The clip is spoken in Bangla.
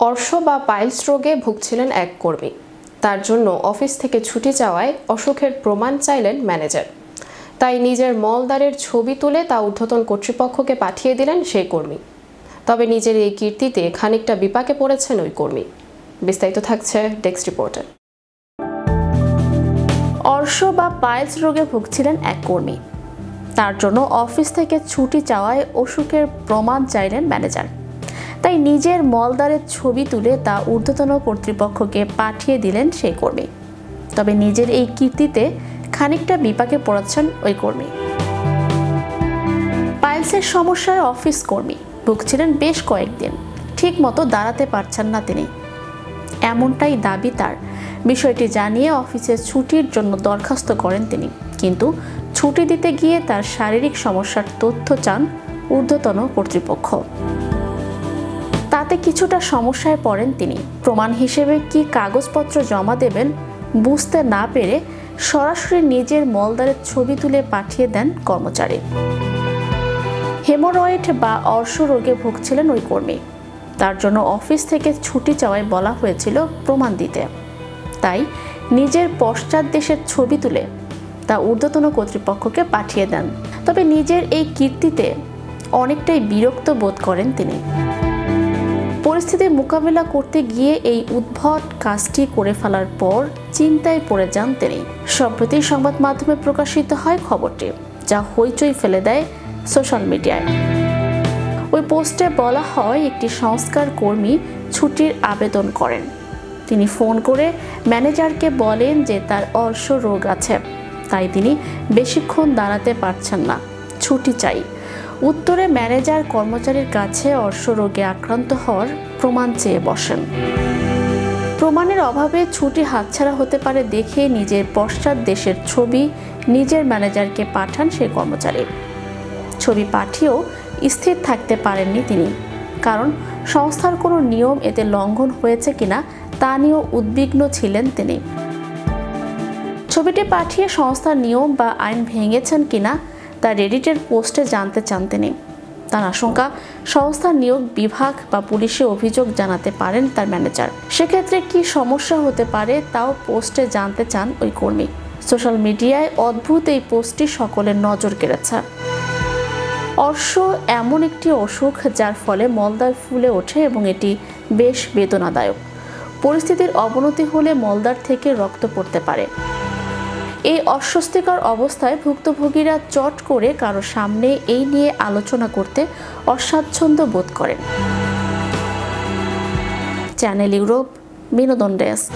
অর্শ বা পাইলস রোগে ভুগছিলেন এক কর্মী। তার জন্য অফিস থেকে ছুটি চাওয়ায় অসুখের প্রমাণ চাইলেন ম্যানেজার। তাই নিজের মলদ্বারের ছবি তুলে তা ঊর্ধ্বতন কর্তৃপক্ষকে পাঠিয়ে দিলেন সেই কর্মী। তবে নিজের এই কীর্তিতে খানিকটা বিপাকে পড়েছেন ওই কর্মী। বিস্তারিত থাকছে ডেস্ক রিপোর্টে। অর্শ বা পাইলস রোগে ভুগছিলেন এক কর্মী। তার জন্য অফিস থেকে ছুটি চাওয়ায় অসুখের প্রমাণ চাইলেন ম্যানেজার। তাই নিজের মলদ্বারের ছবি তুলে তা ঊর্ধ্বতন কর্তৃপক্ষকে পাঠিয়ে দিলেন সেই কর্মী। তবে নিজের এই কীর্তিতে খানিকটা বিপাকে পড়েছেন ওই কর্মী। পাইলসের সমস্যায় অফিস কর্মী ভুগছিলেন বেশ কয়েকদিন, ঠিক মতো দাঁড়াতে পারছেন না তিনি, এমনটাই দাবি তার। বিষয়টি জানিয়ে অফিসে ছুটির জন্য দরখাস্ত করেন তিনি, কিন্তু ছুটি দিতে গিয়ে তার শারীরিক সমস্যার তথ্য চান ঊর্ধ্বতন কর্তৃপক্ষ। তাতে কিছুটা সমস্যায় পড়েন তিনি। প্রমাণ হিসেবে কি কাগজপত্র জমা দেবেন বুঝতে না পেরে সরাসরি নিজের মলদ্বারের ছবি তুলে পাঠিয়ে দেন কর্মচারী। হেমোরয়েড বা অর্শ রোগে ভুগছিলেন ওই কর্মী। তার জন্য অফিস থেকে ছুটি চাওয়ায় বলা হয়েছিল প্রমাণ দিতে। তাই নিজের পশ্চাৎ দেশের ছবি তুলে তা ঊর্ধ্বতন কর্তৃপক্ষকে পাঠিয়ে দেন। তবে নিজের এই কীর্তিতে অনেকটাই বিরক্ত বোধ করেন তিনি। পরিস্থিতি মোকাবিলা করতে গিয়ে এই উদ্ভট কাজটি করে ফেলার পর চিন্তায় পড়ে যান তিনি। সম্প্রতি সংবাদ মাধ্যমে প্রকাশিত হয় খবরটি, যা হইচই ফেলে দেয় সোশ্যাল মিডিয়ায়। ওই পোস্টে বলা হয় একটি সংস্কার কর্মী ছুটির আবেদন করেন। তিনি ফোন করে ম্যানেজারকে বলেন যে তার অর্শ রোগ আছে, তাই তিনি বেশিক্ষণ দাঁড়াতে পারছেন না, ছুটি চাই। উত্তরে ম্যানেজার কর্মচারীর কাছে অর্শ রোগে আক্রান্ত হওয়ার প্রমাণ চেয়ে বসেন। প্রমাণের অভাবে ছুটি হাতছাড়া হতে পারে দেখে নিজের পশ্চাৎ দেশের ছবি নিজের ম্যানেজারকে পাঠান সেই কর্মচারী। ছবি পাঠিয়েও স্থির থাকতে পারেননি তিনি, কারণ সংস্থার কোনো নিয়ম এতে লঙ্ঘন হয়েছে কিনা তা নিয়েও উদ্বিগ্ন ছিলেন তিনি। ছবিটি পাঠিয়ে সংস্থার নিয়ম বা আইন ভেঙেছেন কিনা তা রেডিটের পোস্টে জানতে চান তিনি। তার আশঙ্কা সংস্থার নিয়োগ বিভাগ বা পুলিশে অভিযোগ জানাতে পারেন তার ম্যানেজার। সেক্ষেত্রে কি সমস্যা হতে পারে তাও পোস্টে জানতে চান ওই কর্মী। সোশ্যাল মিডিয়ায় অদ্ভুত এই পোস্টটি সকলের নজর কেড়েছে। অর্শ এমন একটি অসুখ যার ফলে মলদ্বার ফুলে ওঠে এবং এটি বেশ বেদনাদায়ক। পরিস্থিতির অবনতি হলে মলদ্বার থেকে রক্ত পড়তে পারে। এই অস্বস্তিকর অবস্থায় ভুক্তভোগীরা চট করে কারো সামনে এই নিয়ে আলোচনা করতে অস্বাচ্ছন্দ্য বোধ করেন। চ্যানেল ইউরোপ, বিনোদন ডেস্ক।